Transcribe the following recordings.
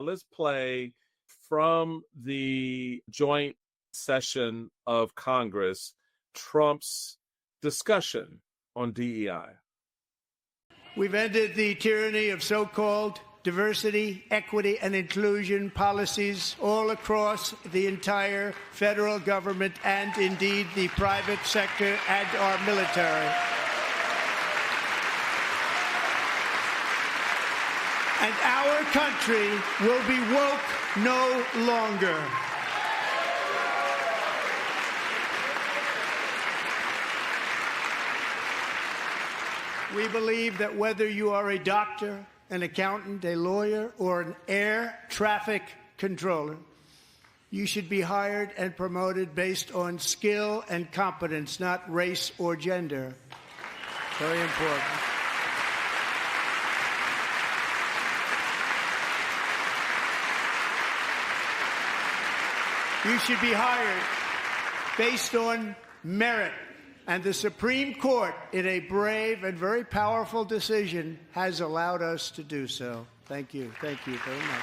Let's play from the joint session of Congress, Trump's discussion on DEI. We've ended the tyranny of so-called diversity, equity, and inclusion policies all across the entire federal government and indeed the private sector and our military. And our country will be woke no longer. We believe that whether you are a doctor, an accountant, a lawyer, or an air traffic controller, you should be hired and promoted based on skill and competence, not race or gender. Very important. You should be hired based on merit. And the Supreme Court, in a brave and very powerful decision, has allowed us to do so. Thank you. Thank you very much.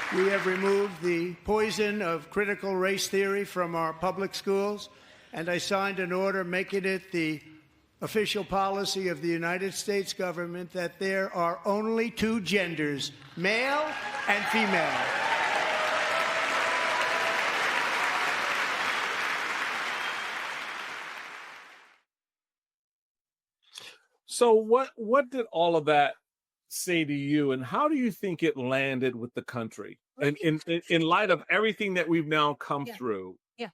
Thank you. We have removed the poison of critical race theory from our public schools, and I signed an order making it the official policy of the United States government that there are only two genders, male and female. So what did all of that say to you, and how do you think it landed with the country in light of everything that we've now come through? Yeah.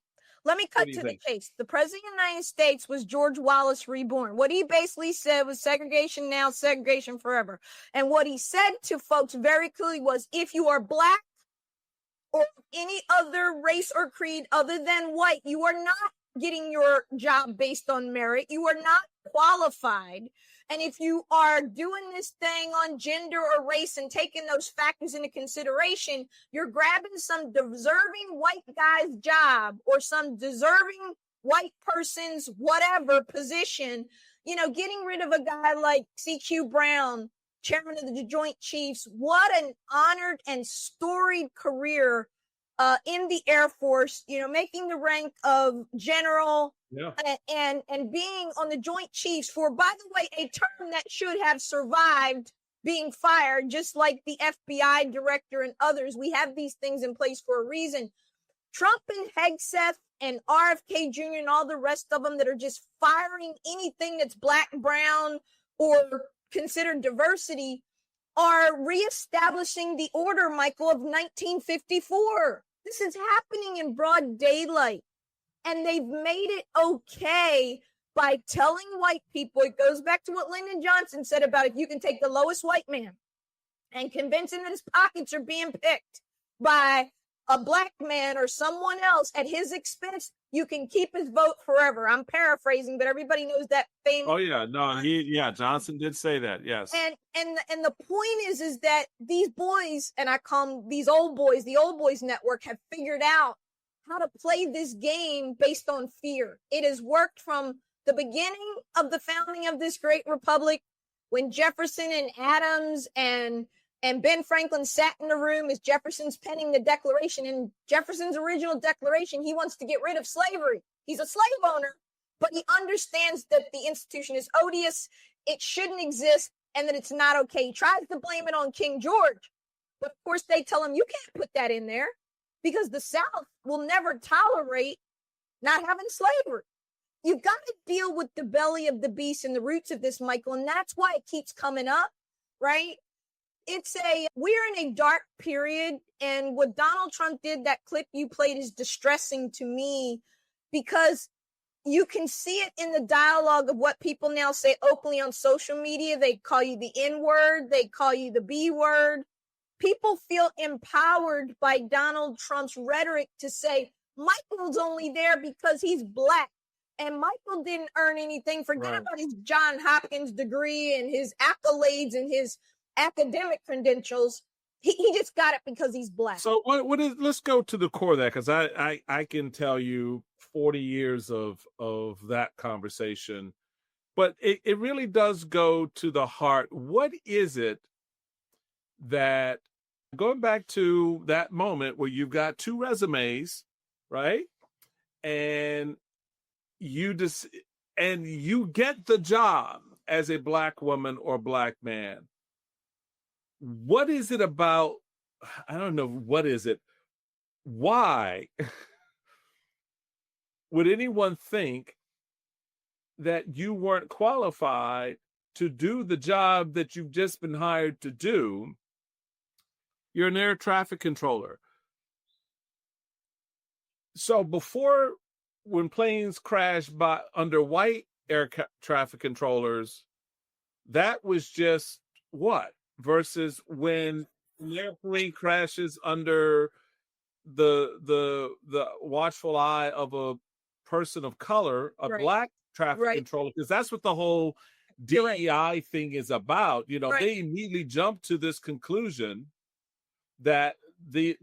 Let me cut to the chase. The president of the United States was George Wallace reborn. What he basically said was segregation now, segregation forever. And what he said to folks very clearly was, if you are black or any other race or creed other than white, you are not getting your job based on merit. You are not qualified. And if you are doing this thing on gender or race and taking those factors into consideration, you're grabbing some deserving white guy's job or some deserving white person's whatever position, you know, getting rid of a guy like C.Q. Brown, chairman of the Joint Chiefs. What an honored and storied career in the Air Force, you know, making the rank of general. Yeah. And being on the Joint Chiefs for, by the way, a term that should have survived being fired, just like the FBI director and others. We have these things in place for a reason. Trump and Hegseth and RFK Jr. and all the rest of them that are just firing anything that's black, brown, or considered diversity are reestablishing the order, Michael, of 1954. This is happening in broad daylight. And they've made it okay by telling white people, it goes back to what Lyndon Johnson said about if you can take the lowest white man and convince him that his pockets are being picked by a black man or someone else at his expense, you can keep his vote forever. I'm paraphrasing, but everybody knows that famous. Oh yeah, no, Johnson did say that, yes. And the point is that these boys, and I call them these old boys, the old boys network, have figured out how to play this game based on fear. It has worked from the beginning of the founding of this great republic, when Jefferson and Adams and Ben Franklin sat in the room as Jefferson's penning the Declaration. In Jefferson's original declaration, he wants to get rid of slavery. He's a slave owner, but he understands that the institution is odious, it shouldn't exist, and that it's not okay. He tries to blame it on King George, but of course they tell him, you can't put that in there, because the South will never tolerate not having slavery. You've got to deal with the belly of the beast and the roots of this, Michael, and that's why it keeps coming up, right? We're in a dark period, and what Donald Trump did, that clip you played, is distressing to me, because you can see it in the dialogue of what people now say openly on social media. They call you the N word, they call you the B word. People feel empowered by Donald Trump's rhetoric to say, Michael's only there because he's black. And Michael didn't earn anything. Forget about his John Hopkins degree and his accolades and his academic credentials. He just got it because he's black. So let's go to the core of that, because I can tell you 40 years of that conversation But it really does go to the heart. What is it that, going back to that moment where you've got two resumes, right? And you get the job as a Black woman or Black man. What is it about? I don't know. What is it? Why would anyone think that you weren't qualified to do the job that you've just been hired to do? You're an air traffic controller. So before, when planes crash under white air traffic controllers, that was just what? Versus when an airplane crashes under the watchful eye of a person of color, a Black traffic controller, because that's what the whole DEI thing is about. They immediately jump to this conclusion that the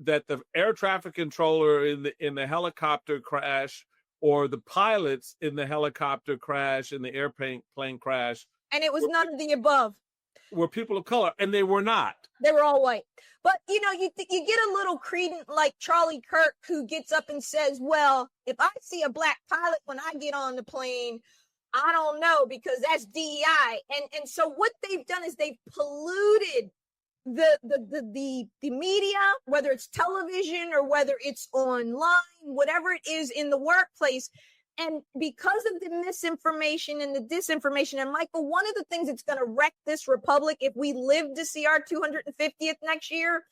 air traffic controller in the helicopter crash, or the pilots in the helicopter crash, in the airplane crash, and it was none of the above, were people of color, and they were not. They were all white. But you get a little credence, like Charlie Kirk, who gets up and says, well, if I see a Black pilot when I get on the plane, I don't know, because that's DEI. And so what they've done is they've polluted the media, whether it's television or whether it's online, whatever it is in the workplace. And because of the misinformation and the disinformation, and Michael, one of the things that's going to wreck this republic if we live to see our 250th next year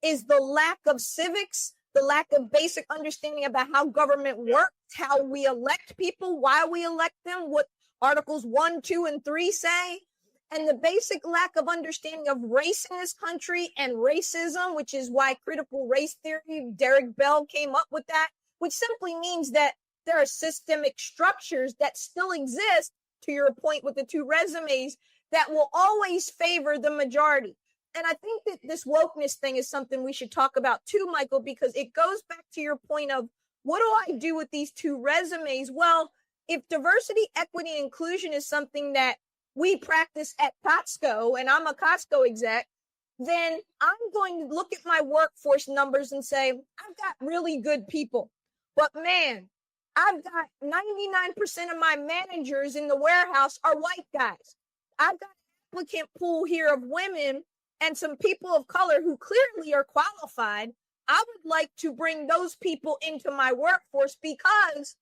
is the lack of civics, the lack of basic understanding about how government works, how we elect people, why we elect them, what Articles 1, 2, and 3 say, and the basic lack of understanding of race in this country and racism, which is why critical race theory, Derek Bell came up with that, which simply means that there are systemic structures that still exist, to your point with the two resumes, that will always favor the majority. And I think that this wokeness thing is something we should talk about too, Michael, because it goes back to your point of, what do I do with these two resumes? Well, if diversity, equity, and inclusion is something that we practice at Costco, and I'm a Costco exec, then I'm going to look at my workforce numbers and say, I've got really good people. But man, I've got 99% of my managers in the warehouse are white guys. I've got an applicant pool here of women and some people of color who clearly are qualified. I would like to bring those people into my workforce because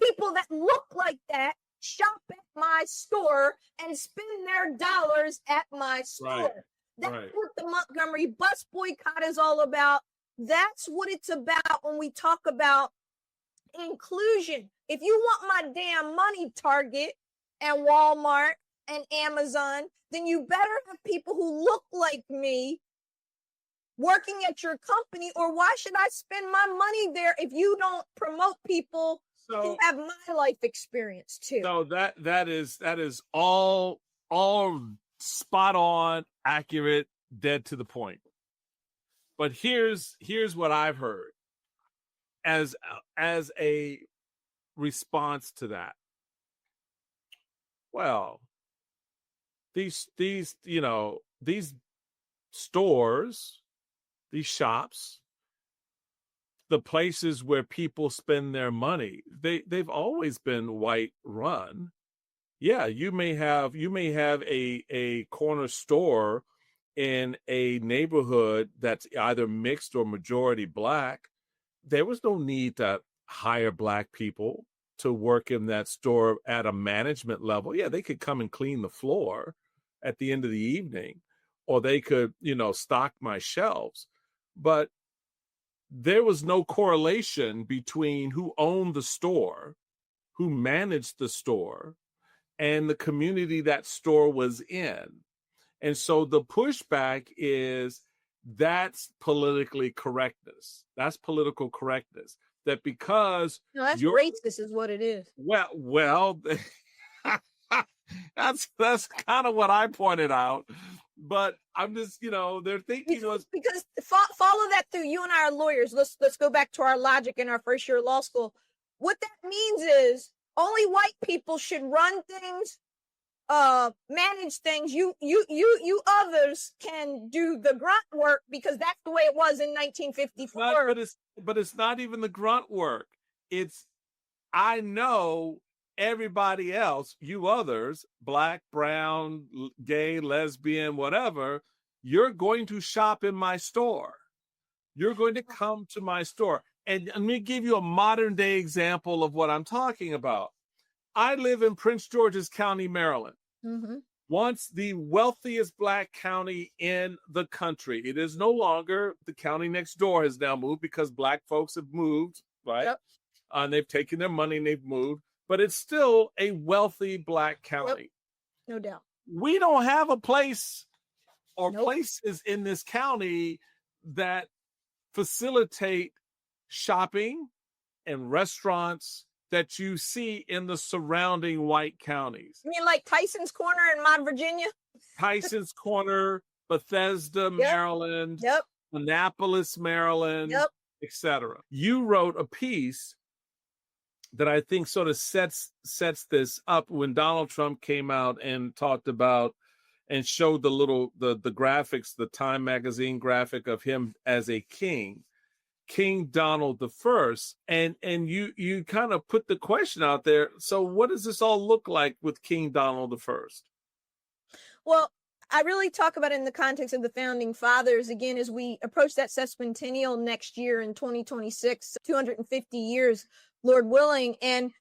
people that look like that shop at my store and spend their dollars at my store. That's what the Montgomery bus boycott is all about. That's what it's about when we talk about inclusion. If you want my damn money, Target and Walmart and Amazon, then you better have people who look like me working at your company, or why should I spend my money there if you don't promote people who have my life experience too? So that is all spot on, accurate, dead to the point. But here's what I've heard as a response to that. Well, these stores, these shops, the places where people spend their money, they've always been white run. Yeah, you may have a corner store in a neighborhood that's either mixed or majority Black. There was no need to hire Black people to work in that store at a management level. Yeah, they could come and clean the floor at the end of the evening, or they could, stock my shelves. But there was no correlation between who owned the store, who managed the store, and the community that store was in. And so the pushback is that's politically correctness. That's political correctness. That because that's racist is what it is. Well, that's kind of what I pointed out. But I'm just, they're thinking because follow that through. You and I are lawyers. Let's go back to our logic in our first year of law school. What that means is only white people should run things, manage things. You others can do the grunt work, because that's the way it was in 1954. But it's not even the grunt work. It's, I know everybody else, you others, black, brown, gay, lesbian, whatever, you're going to shop in my store. You're going to come to my store. And let me give you a modern day example of what I'm talking about. I live in Prince George's County, Maryland. Mm-hmm. Once the wealthiest black county in the country. It is no longer. The county next door has now moved because black folks have moved, right? Yep. And they've taken their money and they've moved, but it's still a wealthy black county. Yep. No doubt. We don't have a place or places in this county that facilitate shopping and restaurants that you see in the surrounding white counties. You mean like Tyson's Corner in Mount Virginia? Tyson's Corner, Bethesda, Maryland, Annapolis, Maryland, etc. You wrote a piece that I think sort of sets this up when Donald Trump came out and talked about and showed the graphics, the Time magazine graphic of him as a king. King Donald I, and you kind of put the question out there. So what does this all look like with King Donald I? Well, I really talk about it in the context of the founding fathers, again, as we approach that sesquicentennial next year in 2026, 250 years, Lord willing. And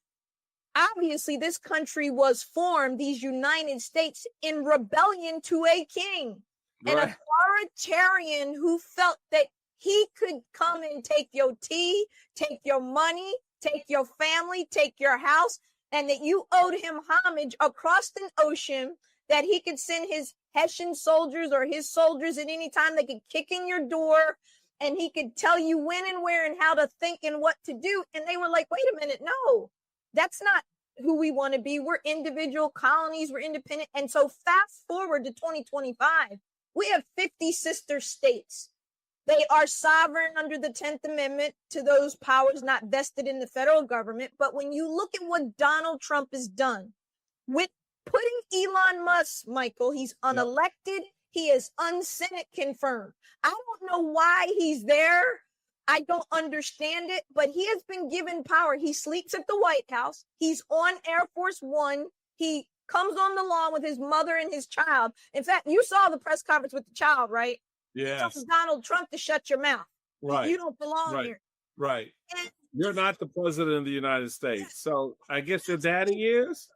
obviously this country was formed, these United States, in rebellion to a king, an authoritarian who felt that he could come and take your tea, take your money, take your family, take your house, and that you owed him homage across an ocean, that he could send his Hessian soldiers or his soldiers at any time. They could kick in your door and he could tell you when and where and how to think and what to do. And they were like, wait a minute, no, that's not who we want to be. We're individual colonies, we're independent. And so fast forward to 2025, we have 50 sister states. They are sovereign under the 10th Amendment to those powers not vested in the federal government. But when you look at what Donald Trump has done with putting Elon Musk, Michael, he's unelected. He is unsenate confirmed. I don't know why he's there. I don't understand it, but he has been given power. He sleeps at the White House. He's on Air Force One. He comes on the lawn with his mother and his child. In fact, you saw the press conference with the child, right? Yes. Tells Donald Trump to shut your mouth. Right. You don't belong here. Right. And you're not the president of the United States. So I guess your daddy is?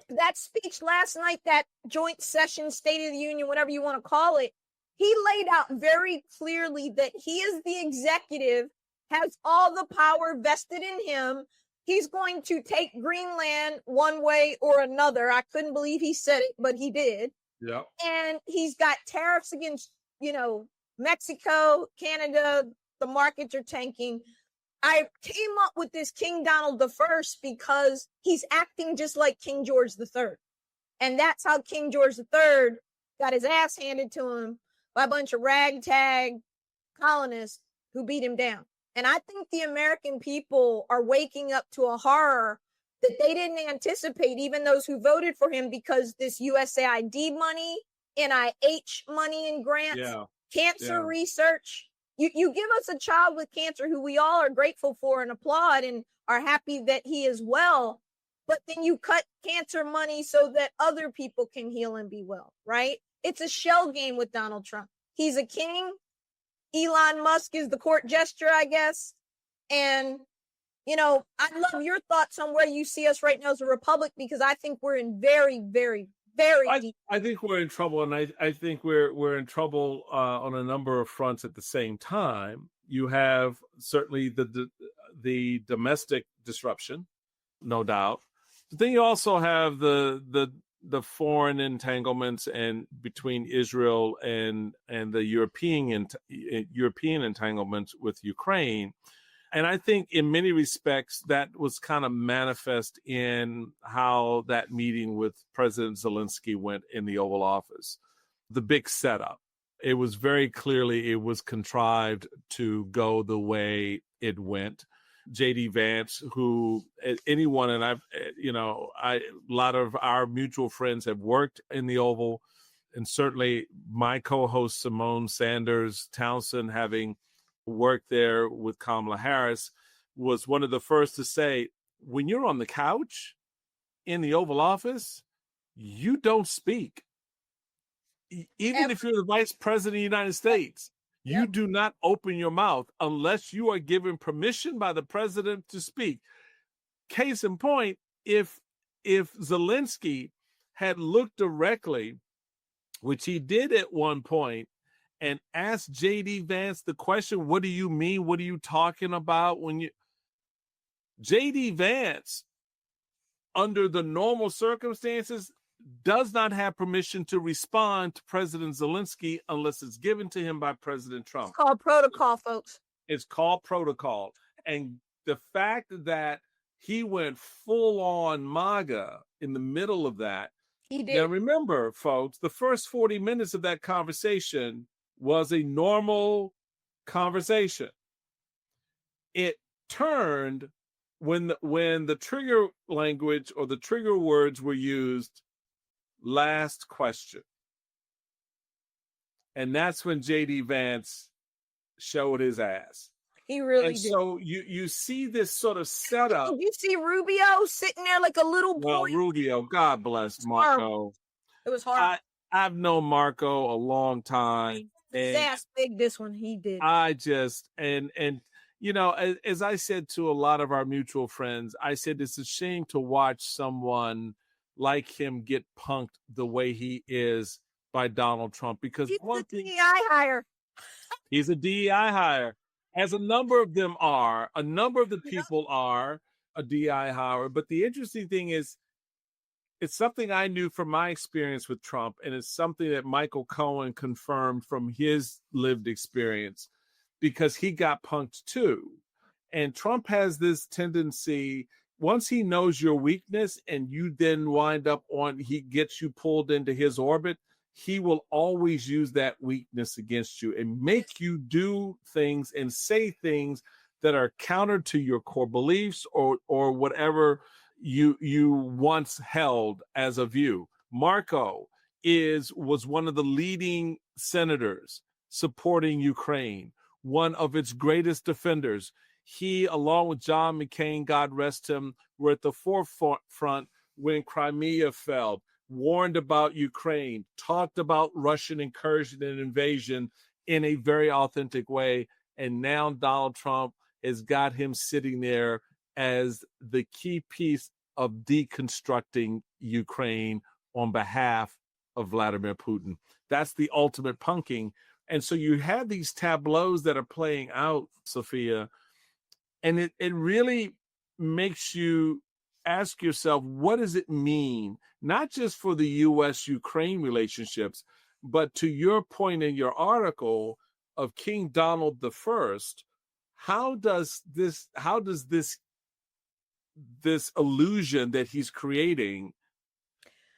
That speech last night, that joint session, State of the Union, whatever you want to call it, he laid out very clearly that he is the executive, has all the power vested in him. He's going to take Greenland one way or another. I couldn't believe he said it, but he did. Yeah. And he's got tariffs against, Mexico, Canada, the markets are tanking. I came up with this King Donald I because he's acting just like King George III. And that's how King George III got his ass handed to him by a bunch of ragtag colonists who beat him down. And I think the American people are waking up to a horror that they didn't anticipate, even those who voted for him, because this USAID money, NIH money and grants, cancer research. You give us a child with cancer who we all are grateful for and applaud and are happy that he is well, but then you cut cancer money so that other people can heal and be well, right? It's a shell game with Donald Trump. He's a king. Elon Musk is the court gesture, I guess. And, I'd love your thoughts on where you see us right now as a republic, because I think we're in very, very, very deep. I think we're in trouble, and I think we're in trouble on a number of fronts at the same time. You have certainly the domestic disruption, no doubt. But then you also have the foreign entanglements and between Israel and the European entanglements with Ukraine. And I think in many respects that was kind of manifest in how that meeting with President Zelenskyy went in the Oval Office. The big setup. It was very clearly, it was contrived to go the way it went. J.D. Vance, who anyone, and I've, a lot of our mutual friends have worked in the Oval, and certainly my co-host Simone Sanders Townsend, having worked there with Kamala Harris, was one of the first to say, when you're on the couch in the Oval Office, you don't speak. Even if you're the vice president of the United States, you do not open your mouth unless you are given permission by the president to speak. Case in point, if Zelenskyy had looked directly, which he did at one point, and asked J.D. Vance the question, what do you mean? What are you talking about? When you J.D. Vance, under the normal circumstances, does not have permission to respond to President Zelenskyy unless it's given to him by President Trump. It's called protocol, folks. It's called protocol. And the fact that he went full on MAGA in the middle of that. He did. Now, remember, folks, the first 40 minutes of that conversation was a normal conversation. It turned when the trigger language or the trigger words were used, last question. And that's when J.D. Vance showed his ass. He really did. did. So you see this sort of setup. You see Rubio sitting there like a little boy. Well, Rubio, God bless Marco. It was hard. I've known Marco a long time. His ass big this one, he did. I just, and as I said to a lot of our mutual friends, I said it's a shame to watch someone like him get punked the way he is by Donald Trump, because he's a DEI hire. He's a DEI hire, as a number of them are. A number of the people are a DEI hire. But the interesting thing is, it's something I knew from my experience with Trump, and it's something that Michael Cohen confirmed from his lived experience, because he got punked too. And Trump has this tendency, once he knows your weakness and you then wind up he gets you pulled into his orbit, he will always use that weakness against you and make you do things and say things that are counter to your core beliefs or whatever you once held as a view. Marco was one of the leading senators supporting Ukraine, one of its greatest defenders. He, along with John McCain, God rest him, were at the forefront when Crimea fell, warned about Ukraine, talked about Russian incursion and invasion in a very authentic way. And now Donald Trump has got him sitting there as the key piece of deconstructing Ukraine on behalf of Vladimir Putin. That's the ultimate punking. And so you have these tableaus that are playing out, Sophia, and it really makes you ask yourself, what does it mean, not just for the U.S.-Ukraine relationships, but to your point in your article of King Donald I, how does this illusion that he's creating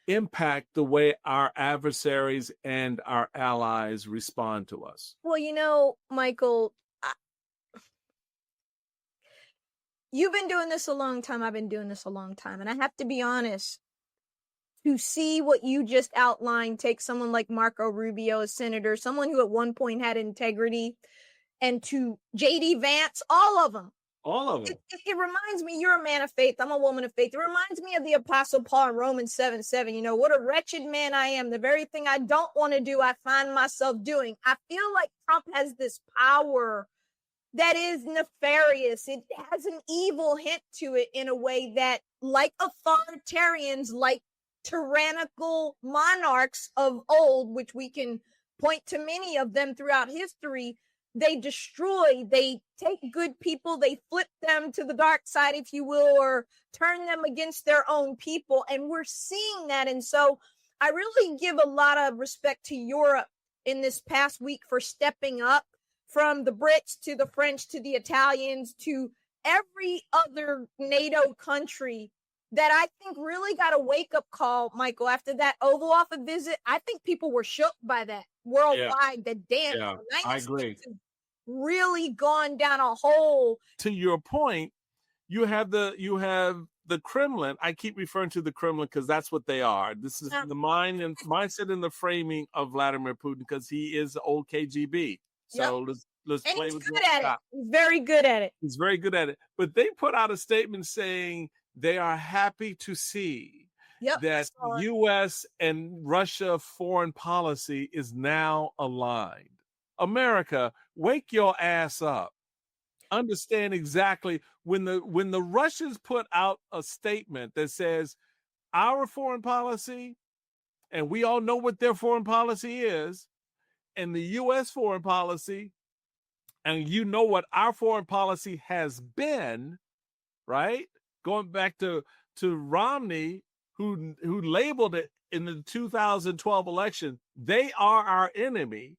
impact the way our adversaries and our allies respond to us? Well, Michael, you've been doing this a long time. I've been doing this a long time. And I have to be honest, to see what you just outlined, take someone like Marco Rubio, a senator, someone who at one point had integrity, and to J.D. Vance, all of them. All of them. It reminds me, you're a man of faith. I'm a woman of faith. It reminds me of the Apostle Paul in Romans 7:7. What a wretched man I am. The very thing I don't want to do, I find myself doing. I feel like Trump has this power that is nefarious. It has an evil hint to it in a way that, like authoritarians, like tyrannical monarchs of old, which we can point to many of them throughout history, they destroy, they take good people, they flip them to the dark side, if you will, or turn them against their own people. And we're seeing that. And so I really give a lot of respect to Europe in this past week for stepping up, from the Brits to the French to the Italians to every other NATO country, that I think really got a wake-up call, Michael, after that Oval Office visit. I think people were shook by that worldwide. That damn, I agree. really gone down a hole. To your point, you have the Kremlin. I keep referring to the Kremlin because that's what they are. This is the mindset and the framing of Vladimir Putin, because he is the old KGB. So let's and play he's with good at stop. it. He's very good at it. He's very good at it. But they put out a statement saying they are happy to see that U.S. and Russia foreign policy is now aligned. America, wake your ass up. Understand exactly when the Russians put out a statement that says our foreign policy, and we all know what their foreign policy is, and the U.S. foreign policy, and you know what our foreign policy has been, right? Going back to Romney, who labeled it in the 2012 election, they are our enemy.